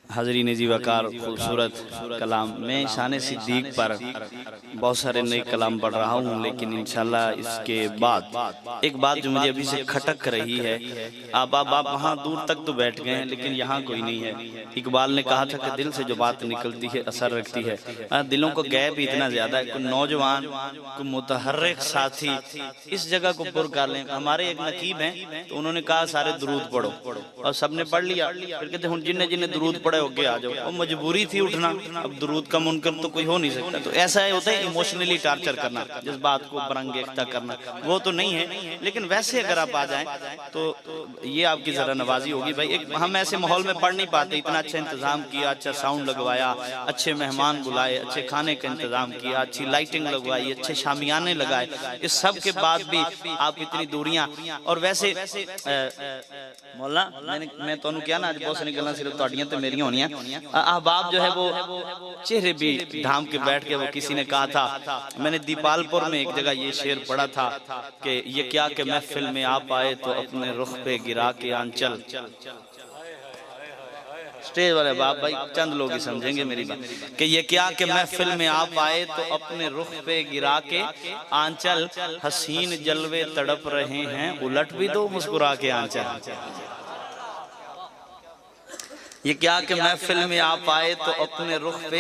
हाज़रीन जी वकार खूबसूरत कलाम में शान सिद्दीक पर बहुत सारे नए कलाम पढ़ रहा हूँ, लेकिन इंशाल्लाह इसके बाद एक बात जो मुझे अभी से खटक रही है। आप वहाँ दूर तक तो बैठ गए हैं, लेकिन यहाँ कोई नहीं है। इकबाल ने कहा था कि दिल से जो बात निकलती है असर रखती है। दिलों को गैप इतना ज़्यादा है, कोई नौजवान कोई मुतहर्रिक साथी इस जगह को पुर कर लें। हमारे एक नकीब हैं, तो उन्होंने कहा सारे दुरूद पढ़ो, और सबने पढ़ लिया। फिर कहते हैं जिन्हें जिन्हें दुरूद पढ़े होके आ जाओ। वो मजबूरी थी उठना, अब दुरूद का मुनकर तो कोई हो नहीं सकता। तो ऐसा होता है इमोशनली टार्चर करना, जिस बात को बरंगेख्ता करना, वो तो नहीं है। लेकिन वैसे अगर आप आ जाएं तो ये आपकी जरा नवाजी होगी। भाई एक हम ऐसे माहौल में पढ़ नहीं पाते। इतना अच्छा इंतजाम किया, अच्छा साउंड लगवाया, अच्छे मेहमान बुलाए, अच्छे खाने का इंतजाम किया, अच्छी लाइटिंग लगवाई, अच्छे शामियाने लगाए, इस सब के बाद भी आप इतनी दूरियां। और वैसे मौला मैं तो क्या ना, आज बहुत सारी गल्लां सिर्फ तुहाडियां ते मेरियां होनियां। अहबाब जो है वो चेहरे भी ढाम के बैठ के, वो किसी ने कहा था, मैंने दीपालपुर में एक जगह ये शेर पढ़ा था कि ये क्या कि महफिल में आप आए तो अपने रुख पे गिरा के आंचल। स्टेज वाले बाप भाई चंद लोग ही समझेंगे मेरी बात कि ये क्या कि महफिल में आप आए तो अपने रुख पे गिरा के आंचल, हसीन जलवे तड़प रहे हैं उलट भी दो मुस्कुरा के आंचल। ये क्या कि महफिल में आप आए तो अपने रुख पे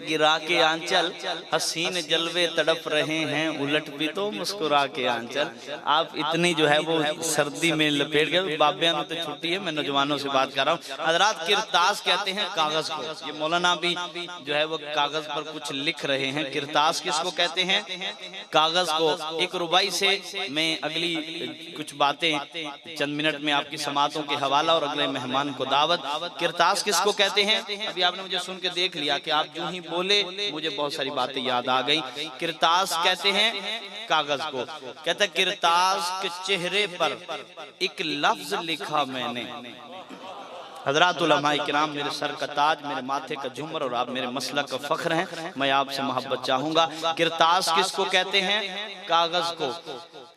गिरा के आंचल, हसीन जलवे तड़प रहे हैं उलट भी तो मुस्कुरा के आंचल। आप इतनी जो है वो सर्दी में लपेट गए। बाबियां तो छुट्टी है, मैं नौजवानों से बात कर रहा हूँ। हजरात किरतास कहते हैं कागज को। ये मौलाना भी जो है वो कागज पर कुछ लिख रहे हैं। किरतास किसको कहते हैं? कागज को। एक रुबाई से मैं अगली कुछ बातें चंद मिनट में आपकी समातों के हवाला और अगले मेहमान को दावत। किरतास किसको कहते हैं? अभी आपने मुझे सुन के देख लिया कि आप जो ही बोले मुझे बहुत सारी बातें याद आ गई। किरतास कहते हैं कागज को। कहता है किरतास के चेहरे पर एक लफ्ज लिखा मैंने। हजरात उलमाए किराम, मेरे सर का ताज, मेरे माथे का झुमर और आप मेरे मसलक का फख्र हैं, मैं आपसे मोहब्बत चाहूंगा। किरतास किसको कहते हैं? कागज को।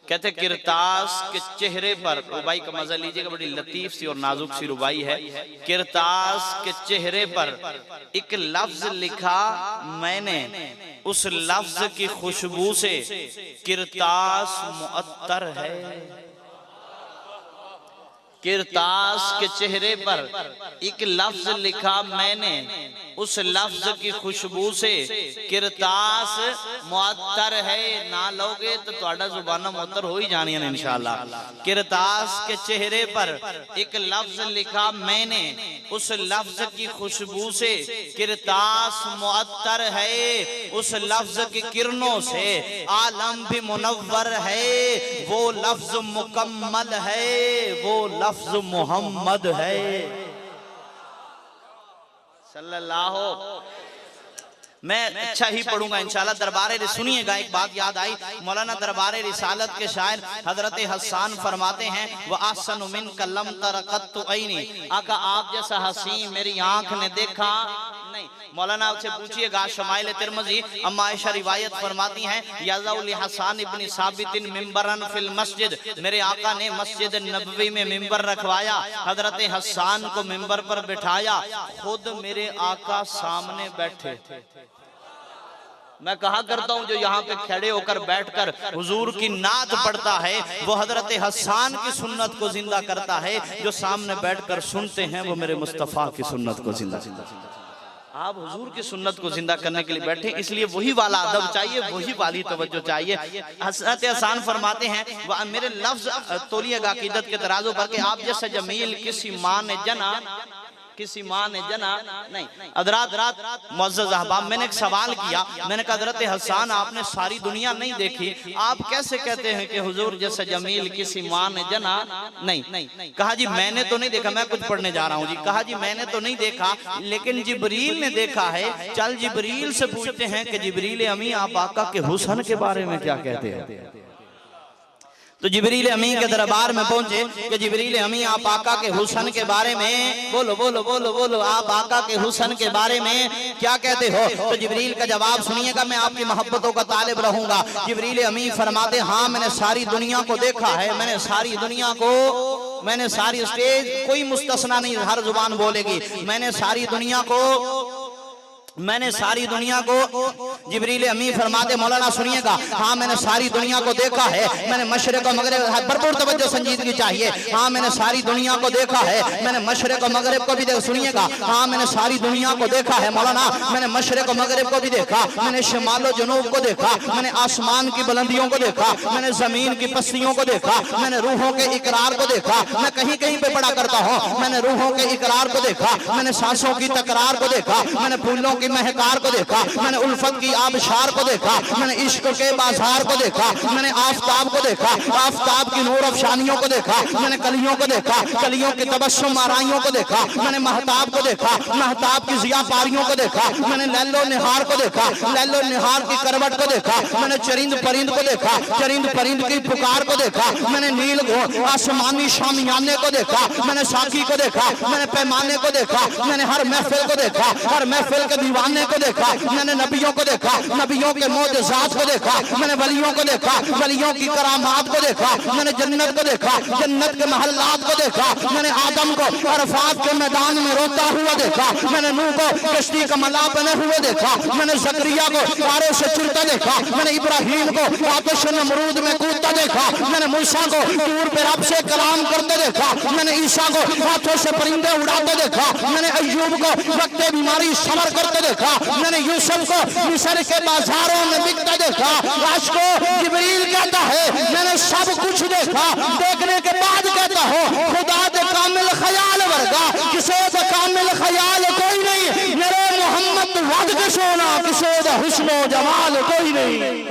कहते किरतास के चेहरे पर, रुबाई का मजा लीजिएगा, बड़ी लतीफ सी और नाजुक सी रुबाई है। किरतास के चेहरे पर एक लफ्ज लिखा मैंने, उस लफ्ज की खुशबू से किरतास मुअत्तर है। किरतास के चेहरे पर एक लफ्ज लिखा मैंने, उस लफ्ज की खुशबू से किरतास मुअत्तर है। ना लोगे तो तुहाडा जुबाना मुअत्तर हो ही जानी है इंशाअल्लाह। किरतास के चेहरे पर एक लफ्ज लिखा मैंने, उस लफ्ज की खुशबू से किरतास मुअत्तर है। उस लफ्ज की किरणों से आलम भी मुनव्वर है। वो लफ्ज मुकम्मल है, वो लफ्ज मोहम्मद है सल्लल्लाहु। मैं अच्छा ही पढ़ूंगा इंशाल्लाह। दरबारे सुनिएगा, एक बात याद आई। मौलाना दरबारे रिसालत के शायर हजरत हसन फरमाते हैं, वह आसन मिन कलम तरकत ऐनी, आका आप जैसा हसी मेरी आंख ने देखा नहीं। मौलाना आपसे पूछिएगा, शमाइल तिरमिज़ी अम्मा आयशा रिवायत फरमाती हैं, यज़उल हसन इब्न साबित मिंबरन फिल मस्जिद, मेरे आका ने मस्जिद नबवी में मिंबर रखवाया, हजरत हसन को मिंबर पर बिठाया, खुद मेरे आका सामने बैठे थे। मैं कहा करता हूँ जो यहाँ पे खड़े होकर बैठकर हुजूर की नात पढ़ता है वो हजरत हसन की सुन्नत को जिंदा करता है। जो सामने बैठकर सुनते हैं वो मेरे मुस्तफा की सुन्नत को जिंदा। आप हुजूर की सुन्नत को जिंदा करने के लिए बैठे, इसलिए वही वाला अदब चाहिए, वही वाली तवज्जो चाहिए। हजरत हसन फरमाते हैं, मेरे लफ्ज तोलिएगा अकीदत के तराजू पर कि आप जैसा जमील किसी माँ ने जना, किसी माँ ने जना नहीं। हजरात मुअज़्ज़ज़ अहबाब, मैंने एक सवाल किया, मैंने कहा हजरत हसन आपने सारी दुनिया नहीं देखी, आप कैसे कहते हैं कि हुजूर जैसा जमील किसी माँ ने जना नहीं? कहा जी मैंने तो नहीं देखा, मैं कुछ पढ़ने जा रहा हूँ जी। कहा जी मैंने तो नहीं देखा, लेकिन जिब्रील ने देखा है। चल जिब्रील से पूछते हैं कि जिब्रील अमी आप आका के हुस्न के बारे में क्या कहते हैं। तो जिब्रील अमीन के दरबार में पहुंचे कि जिब्रील अमीन आप आका के हुस्न के बारे में बोलो बोलो बोलो बोलो, आप आका के हुस्न के बारे में क्या कहते हो? तो जिब्रील का जवाब सुनिएगा, मैं आपकी मोहब्बतों का तालिब रहूंगा। जिब्रील अमीन फरमाते हाँ मैंने सारी दुनिया को देखा है, मैंने सारी दुनिया को, मैंने सारी स्टेज, कोई मुस्तस्ना नहीं, हर जुबान बोलेगी, मैंने सारी दुनिया को, मैंने सारी दुनिया को। जिब्रील अमीन फरमाते मौलाना सुनिएगा, हाँ मैंने सारी दुनिया को देखा है, मैंने मशरिक और मगरिब, भरपूर तवज्जो संजीदगी चाहिए, हाँ मैंने सारी दुनिया को देखा है, मैंने मशरिक और मगरिब को भी देखा, सुनिएगा, हाँ मैंने सारी दुनिया को देखा है मौलाना, मैंने मशरिक और मगरिब को भी देखा, मैंने शिमाल जनूब को देखा, मैंने आसमान की बुलंदियों को देखा, मैंने जमीन की पस्तियों को देखा, मैंने रूहों के इकरार को देखा, मैं कहीं कहीं पे पढ़ा करता हूँ, मैंने रूहों के इकरार को देखा, मैंने सांसों की तकरार को देखा, मैंने फूलों की महकार को देखा, मैंने उल्फत की आबशार को देखा, मैंने इश्क के बाजार को देखा, मैंने आफताब को देखा, आफताब की नूर अफशानियों को देखा, मैंने कलियों को देखा, कलियों की तबस्सुम आराइयों को देखा, मैंने महताब को देखा, महताब की जिया पारियों को देखा, मैंने लैलो निहार को देखा, लैलो निहार की करवट को देखा, मैंने चरिंद परिंद को देखा, चरिंद परिंद की पुकार को देखा, मैंने नील आसमानी शामियाने को देखा, मैंने साकी को देखा, मैंने पैमाने को देखा, मैंने हर महफिल को देखा, हर महफिल के दीवाने को देखा, मैंने नबियों को देखा, नबियों के मोजज़ात को देखा, मैंने वलियों को देखा, वलियों की करामात को देखा, मैंने जन्नत को देखा, जन्नत के महल्लात को देखा, मैंने आदम को अरफात के मैदान में रोता हुआ देखा, मैंने नूह को कश्ती का मला बने हुए देखा, मैंने जकरिया को तारों से चिरता देखा, मैंने इब्राहीम को आतिश नमरूद में कूदता देखा, मैंने मूसा को दूर पे रब से कलाम करते देखा, मैंने ईसा को हाथों से परिंदे उड़ाते देखा, मैंने अय्यूब को वक्त बीमारी सबर करते देखा, मैंने यूसुफ को मिस्र के बाजारों में बिकता देखा। आज को जिब्रील कहता है मैंने सब कुछ देखा, देखने के बाद कहता हूँ खुदा दे कामिल ख्याल वर्गा, किसी दे कामिल ख्याल कोई नहीं, मेरे मोहम्मद वद के सोना, किसी दे हुस्न जमाल कोई नहीं।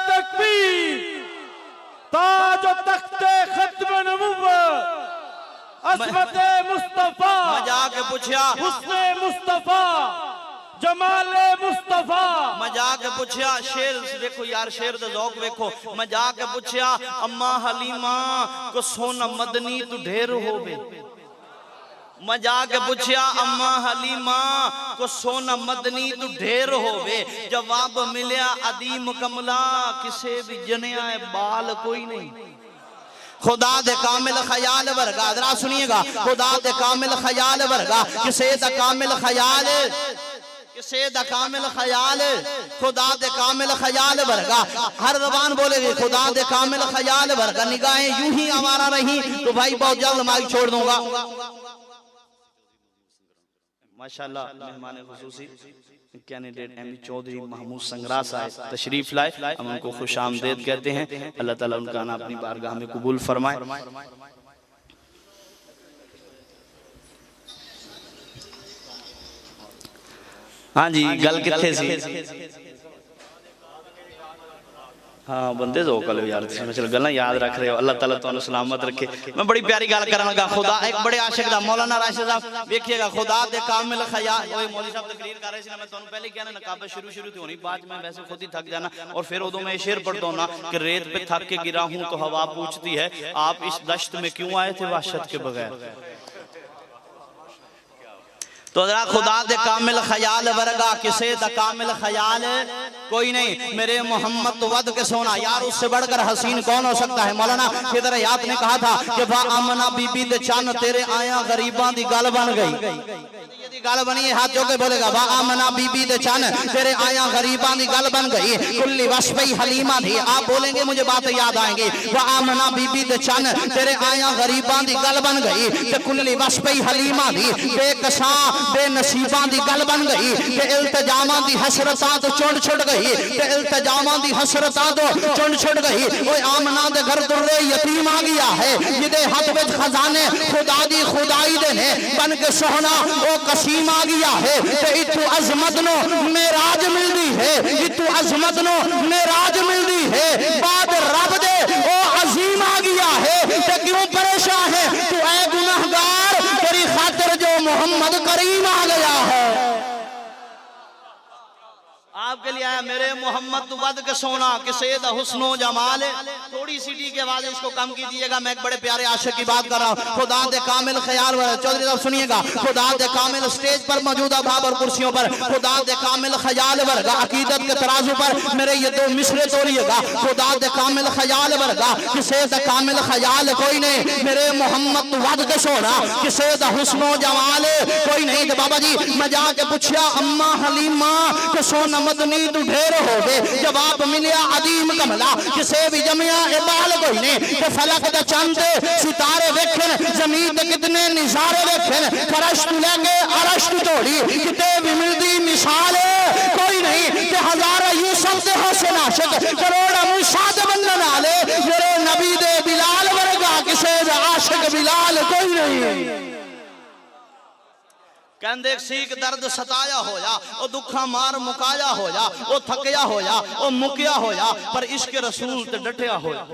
तकबीर, ताज व तख्ते खत्म नबुव्वत, अस्मते मुस्तफा, मजाक पूछा हुस्ने मुस्तफा, जमाले मुस्तफा, मजाक पूछा शेर देखो यार, शेर दा ज़ौक़ देखो, मजाक पूछा अम्मा हलीमा को सोना मदनी तू ढेर होवे, मजाक पूछा अम्मा हलीमा को सोना मदनी तू ढेर होवे, जवाब मिलया अदीम कमला किसे भी जनिया बाल कोई नहीं। खुदा दे कामिल ख्याल वर्गा, जरा सुनिएगा, खुदा दे कामिल ख्याल वर्गा, किसे दा कामिल ख्याल, किसे दा कामिल ख्याल, खुदा दे कामिल ख्याल वर्गा, हर ज़बान बोलेगी खुदा दे कामिल ख्याल वर्गा। निगाहें यूं ही आवारा रही तो भाई बहुत जल्द माइक छोड़ दूंगा। माशाल्लाह मेहमान खुसूसी कैंडिडेट एम चौधरी महमूद संगरा साहब तशरीफ लाए, हम उनको खुश आमदेद कहते हैं। अल्लाह ताला उनका नाम अपनी बारगाह में कबूल फरमाए। हाँ जी गल किथे सी, हाँ बंदे जो कल यार चल गल्लां याद रख रहे हो, अल्लाह ताला तुहानू सलामत रखे। मैं बड़ी प्यारी गल करांगा, खुदा एक बड़े आशिक दा मौलाना राशिद साहब देखिएगा, खुदा दे कामिल ख्याल, ओए मौलवी साहब तकरीर कर रहे थे ना, मैं तुहानू पहले कहना नकाब शुरू थी होनी, बाद में वैसे खुद ही थक जाना, और फिर उदों मैं शेर पढ़ता हूं ना कि रेत पे थक के गिरा हूं तो हवा पूछती है आप इस दश्त में क्यों आए थे वहशत के बगैर। तो जरा खुदा दे कामिल ख्याल वर्गा, किसे दा कामिल ख्याल कोई नहीं, मेरे मोहम्मद तो वद के सोना, यार उससे बढ़कर हसीन कौन हो सकता है। मौलाना फिदर याद ने कहा था कि वाह आमना बीबी दे चन तेरे आया गरीबां दी गल बन गई, गल बनी है, हाथ जोके बोलेगा वाह आमना बीबी दे चन तेरे आया गरीबां दी गल बन गई, कुल्ली वस्फई हलीमा थी, आप बोलेंगे मुझे बात याद आएंगी, वाह आमना बीबी दे चन तेरे आया गरीबां दी गल बन गई, ते कुल्ली वस्फई हलीमा थी, बेकसा बेनसीबां दी गल बन गई, ते इल्तिजामां दी हसरतां तो चुंड छुट गई, ते इल्तिजामां दी हसरतां तो चुंड छुट गई। ओए आमना दे घर दुर्रे यतीम आ गया है, जिदे हाथ विच खजाने खुदा दी खुदाई दे ने, बन के सोहना ओ कसीम आ गया है, ते इतू अजमत नो मेराज मिलदी है, इतू अजमत नो मेराज मिलदी है, बाद रब दे ओ अजीम आ गया है, ते क्यों परेशान है तू ऐ गुनाहगार, तेरी खातिर जो मोहम्मद करीम आ गया है। आपके लिए आया मेरे मोहम्मद वद के सोना कि सैयद हुस्नो जमाल। थोड़ी सीटी के आवाज इसको कम कीजिएगा, मैं एक बड़े प्यारे आशिक की बात कर रहा हूँ। खुदा दे कामिल ख्याल चौधरी साहब सुनिएगा, खुदा दे कामिल स्टेज पर मौजूदा भाव और कुर्सियों पर, खुदा दे कामिल ख्याल वर्गा अकीदत के तराजू पर मेरे ये दो मिसरे तोड़िएगा। खुदा दे कामिल ख्याल वर्गा कि सैयद कामिल ख्याल कोई नहीं, मेरे मोहम्मद वद के सोना कि सैयद हुस्नो जमाल कोई नहीं। तो बाबा जी मैं जाके पूछा अम्मा हलीमा के सोना मदनी तू ढेर हो गए, जवाब मिलिया अदीम कमला किसे भी जमिया इबाल कोई ने के फलक द चंद सितारे वेखन, जमीन ते कितने निजारे वेखन, फरश तू लेके अरश तू तोड़ी किते भी मिलदी मिसाल कोई नहीं। के हजारों यूसुफ दे हुसैन आशिक करोड़ मूसा दे बंदन आले, मेरे नबी दे बिलाल वर्गा किसे आशिक बिलाल कोई नहीं। कहंदे सीख दर्द सताया होया, ओ दुखा मार मुकाया होया, ओ थकया होया, ओ मुकिया होया, पर इश्क रसूल ते डटया होया।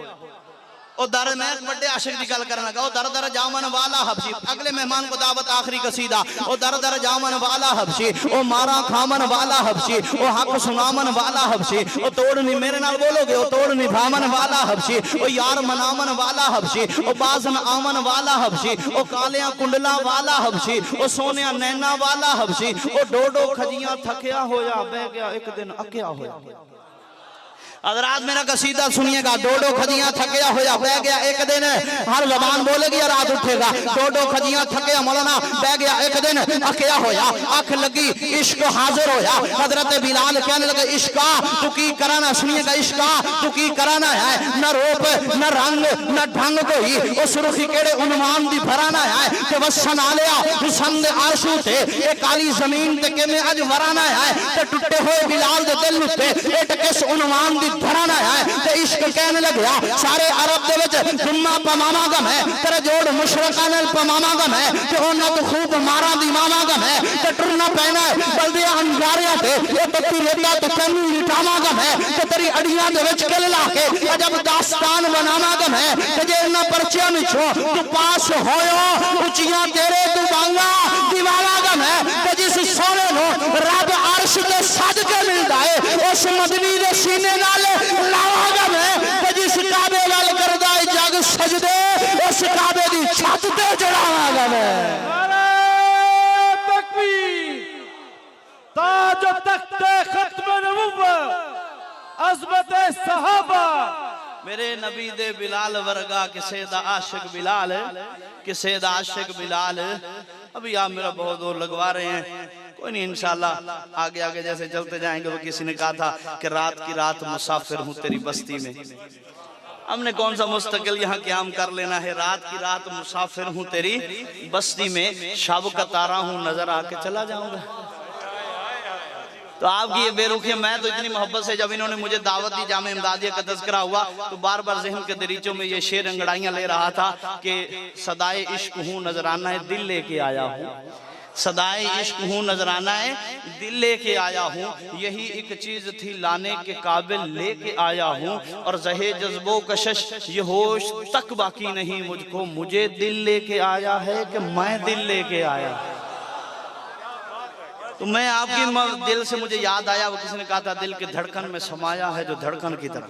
ओ दर मैं बड़े आशिक की गल करना लगा, ओ दर दर जामन वाला हबशी। अगले मेहमान को दावत आखिरी कसीदा। ओ दर दर जामन वाला हबशी, ओ मारा खामन वाला हबशी, ओ हक सुनामन वाला हबशी, ओ तोड़ नहीं मेरे नाल बोलोगे, ओ तोड़ नहीं भामन वाला हबशी, ओ यार मनामन वाला हबशी, ओ बाजन आमन वाला हबशी, ओ कालिया कुंडला वाला हबशी, ओ सोनिया नैना वाला हबशी, ओ डोडो खजियां थकया होया, बह गया एक दिन अकया होया। हज़रात मेरा कसीदा सुनिएगा, डोडो खजियां थकया होया बह गया एक दिन, हर जबान बोलेगी और रात उठेगा। डोडो खजियां थकया मौलाना बह गया एक दिन अकया होया, अख लगी इश्क हाजिर होया। हजरत बिलाल कहने लगे इश्का तू की कराना, सुनिएगा इश्का तू की कराना है, न रूप न रंग न ढंग कोई, ओ सुर्खी केड़े उन्वान दी भराना है कि वसन आलिया हुसन दे आशू ते ए काली जमीन ते के में अज वराना है, ते टुटे हुए बिलाल दे दिल उत्ते ए किस उन्वान दी धराना है। ते इश्क कहने लगा सारे अरब दे विच जुम्मा पमामा गम है, तेरे जोड़ मुशरका नाल पमामा गम है, ते ओना तो खूब मारा दी मामा गम है, ते टुरना पैना है बल्दिया अंगारिया ते ए तत्ती रेता तो तैनू लिटावा गम है, ते तेरी अड़ियां दे विच किल ला के अजब दास्तान बनावा गम है, ते जे इन्हां परचियां विचों तू पास होयो उचियां तेरे तू बांगा दीवाना गम है, ते जिस सोने नो रब अर्श ते सज के मिलदा है उस मदनी दे सीने नाल लावागम है, जिस काबे वाल करदा है जग सजदे उस काबे दी छत ते चढ़ावागम है। नारे तकबीर, ताज तख्ते खत्म नबुव्वत अज़मत सहाबा, मेरे नबी दे बिलाल वर्गा किसे दा आशिक बिलाल, किसे दा आशिक बिलाल। अभी आप मेरा बहुत दूर लगवा रहे हैं, कोई नहीं इंशाल्लाह आगे आगे जैसे चलते जाएंगे। वो किसी ने कहा था कि रात की रात मुसाफिर हूँ तेरी बस्ती में, हमने कौन सा मुस्तकिल यहाँ क़याम कर लेना है। रात की रात मुसाफिर हूँ तेरी बस्ती में, शब का तारा हूँ नजर आके चला जाऊंगा। तो आपकी ये बेरुखी, मैं तो इतनी मोहब्बत से जब इन्होंने मुझे दावत दी जामे इमदादिया का तज़किरा हुआ तो बार बार ज़हन के दरीचों में ये शेर अंगड़ाइयाँ ले रहा था कि सदाए इश्क हूँ नजराना है दिल लेके आया हूँ, सदाए इश्क हूँ नजराना है दिल लेके आया हूँ, यही एक चीज थी लाने के काबिल लेके आया हूँ, और जहे जज्बो कशश ये होश तक बाकी नहीं मुझको, मुझे दिल लेके आया है कि मैं दिल लेके आया। तो मैं आपकी दिल से मुझे याद आया, वो किसी ने कहा था दिल के धड़कन में समाया है जो धड़कन की तरह।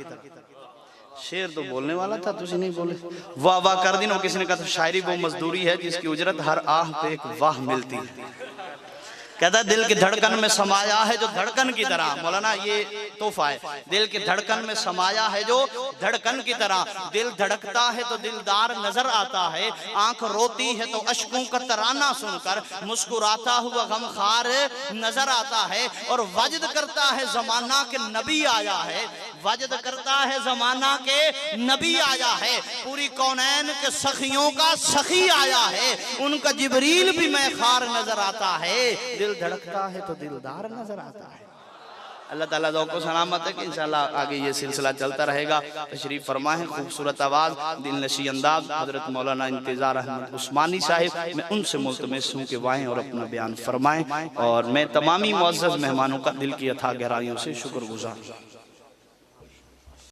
शेर तो बोलने वाला था, तुझे नहीं बोले, वाह वाह कर दी ना। किसी ने कहा था शायरी वो मजदूरी है जिसकी उजरत हर आह पे एक वाह मिलती है। कहता है दिल की धड़कन में समाया है जो धड़कन की तरह, मौलाना ये तोहफा है, दिल की धड़कन में समाया है जो धड़कन की तरह, दिल धड़कता है तो दिलदार नजर आता है, आंख रोती है तो अश्कों का तराना सुनकर मुस्कुराता हुआ गमखार नजर आता है, और वजद करता है जमाना के नबी आया है, वजद करता है जमाना के नबी आया है, पूरी कौनैन के सखियों का सखी आया है, उनका जिबरील भी मैं खार नजर आता है, दिल धड़कता है तो दिलदार नजर आता है। अल्लाह ताला को सलामत है कि इंशाल्लाह आगे ये सिलसिला चलता रहेगा। तशरीफ फरमाएं, खूबसूरत आवाज, दिल नशी अंदाज हजरत मौलाना इंतजार अहमद उस्मानी साहिब, मैं उनसे मुल्तमस हूँ कि वाएं और अपना बयान फरमाएं, और मैं तमामी मुअज़्ज़ज़ मेहमानों का दिल की अथाह गहराइयों से शुक्रगुजार।